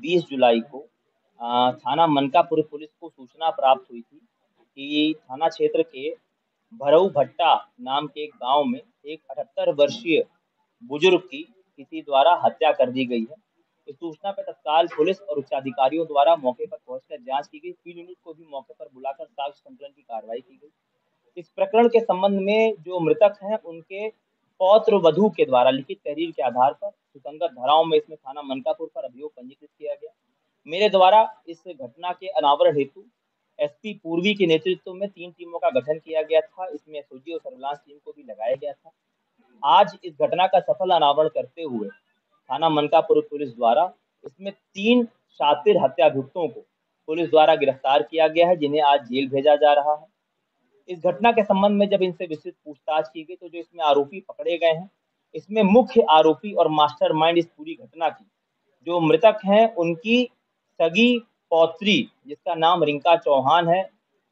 बीस जुलाई को थाना मनकापुर पुलिस को सूचना प्राप्त हुई थी कि थाना क्षेत्र के भरऊ भट्टा नाम के एक गांव में एक 78 वर्षीय बुजुर्ग की किसी द्वारा हत्या कर दी गई है। इस सूचना पर तत्काल पुलिस और उच्चाधिकारियों द्वारा मौके पर पहुंचकर जांच की गई। फील्ड यूनिट को भी मौके पर बुलाकर साक्ष्य संकलन की कार्रवाई की गई। इस प्रकरण के संबंध में जो मृतक हैं उनके पौत्र वधू के द्वारा लिखित तहरीर के आधार पर सुसंगत धाराओं में इसमें थाना मनकापुर पर अभियोग पंजीकृत किया गया। मेरे द्वारा इस घटना के अनावरण हेतु एसपी पूर्वी के नेतृत्व में 3 टीमों का गठन किया गया था। इसमें एसओजी और सर्विलांस टीम को भी लगाया गया था। आज इस घटना का सफल अनावरण करते हुए थाना मनकापुर पुलिस द्वारा इसमें 3 शातिर हत्याभियुक्तों को पुलिस द्वारा गिरफ्तार किया गया है, जिन्हें आज जेल भेजा जा रहा है। इस घटना के संबंध में जब इनसे विस्तृत पूछताछ की गई तो जो इसमें आरोपी पकड़े गए हैं, इसमें मुख्य आरोपी और मास्टरमाइंड इस पूरी घटना की जो मृतक हैं उनकी सगी पौत्री जिसका नाम रिंका चौहान है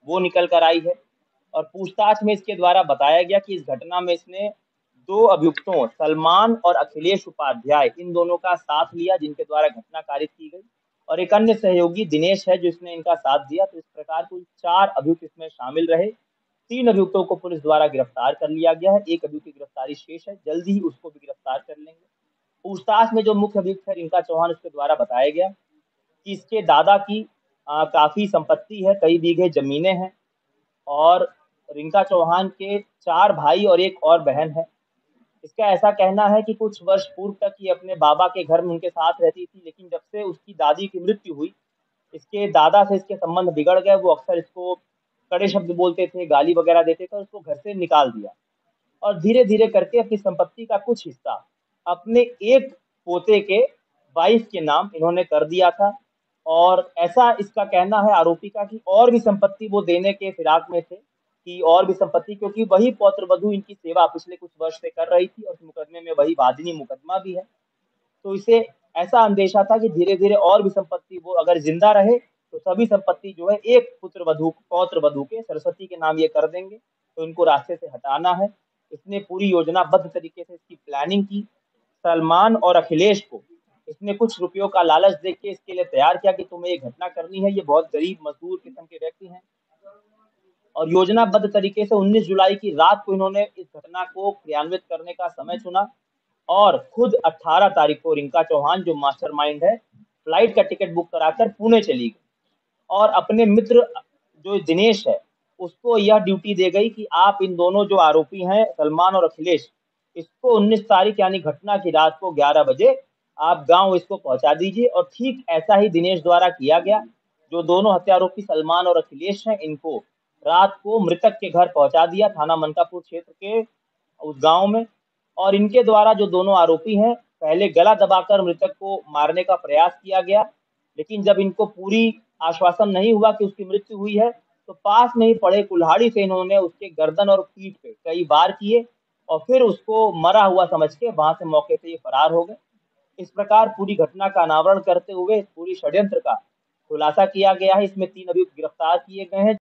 वो निकल कर आई है। और पूछताछ में इसके द्वारा बताया गया कि इस घटना में इसने 2 अभियुक्तों सलमान और अखिलेश उपाध्याय इन दोनों का साथ लिया, जिनके द्वारा घटना कारित की गई, और एक अन्य सहयोगी दिनेश है जो इसने इनका साथ दिया। तो इस प्रकार कुल 4 अभियुक्त इसमें शामिल रहे। 3 अभियुक्तों को पुलिस द्वारा गिरफ्तार कर लिया गया है। एक अभियुक्त की गिरफ्तारी शेष है, जल्द ही उसको भी गिरफ्तार कर लेंगे। पूछताछ में जो मुख्य अभियुक्त है रिंका चौहान, उसके द्वारा बताया गया कि इसके दादा की काफी संपत्ति है, कई बीघे जमीनें हैं, और रिंका चौहान के 4 भाई और एक और बहन है। इसका ऐसा कहना है कि कुछ वर्ष पूर्व तक ये अपने बाबा के घर में उनके साथ रहती थी, लेकिन जब से उसकी दादी की मृत्यु हुई इसके दादा से इसके संबंध बिगड़ गए। वो अक्सर इसको कड़े शब्द बोलते थे, गाली वगैरह देते थे, और उसको घर से निकाल दिया। और धीरे धीरे करके अपनी संपत्ति का कुछ हिस्सा अपने एक पोते के वाइफ के नाम इन्होंने कर दिया था। और ऐसा इसका कहना है आरोपी का कि और भी संपत्ति वो देने के फिराक में थे कि और भी संपत्ति, क्योंकि वही पौत्र वधू इनकी सेवा पिछले कुछ वर्ष से कर रही थी और इस मुकदमे में वही वादिनी मुकदमा भी है। तो इसे ऐसा अंदेशा था कि धीरे धीरे और भी संपत्ति वो अगर जिंदा रहे तो सभी संपत्ति जो है एक पौत्र वधू के सरस्वती के नाम ये कर देंगे, तो इनको रास्ते से हटाना है। इसने पूरी योजनाबद्ध तरीके से इसकी प्लानिंग की। सलमान और अखिलेश को इसने कुछ रुपयों का लालच देख के इसके लिए तैयार किया कि तुम्हें ये घटना करनी है। ये बहुत गरीब मजदूर किस्म के व्यक्ति हैं, और योजनाबद्ध तरीके से 19 जुलाई की रात को इन्होंने इस घटना को क्रियान्वित करने का समय चुना, और खुद 18 तारीख को रिंका चौहान जो मास्टरमाइंड है फ्लाइट का टिकट बुक कराकर पुणे चली गई, और अपने मित्र जो दिनेश है उसको यह ड्यूटी दे गई कि आप इन दोनों जो आरोपी हैं सलमान और अखिलेश, इसको 19 तारीख यानी घटना की रात को 11 बजे आप गांव इसको पहुंचा दीजिए। और ठीक ऐसा ही दिनेश द्वारा किया गया। जो दोनों हत्यारोपी सलमान और अखिलेश हैं इनको रात को मृतक के घर पहुंचा दिया, थाना मनकापुर क्षेत्र के उस गांव में। और इनके द्वारा जो दोनों आरोपी हैं पहले गला दबाकर मृतक को मारने का प्रयास किया गया, लेकिन जब इनको पूरी आश्वासन नहीं हुआ कि उसकी मृत्यु हुई है तो पास में ही पड़े कुल्हाड़ी से इन्होंने उसके गर्दन और पीठ पे कई बार किए, और फिर उसको मरा हुआ समझ के वहां से मौके से ये फरार हो गए। इस प्रकार पूरी घटना का अनावरण करते हुए पूरी षड्यंत्र का खुलासा किया गया है। इसमें 3 अभियुक्त गिरफ्तार किए गए हैं।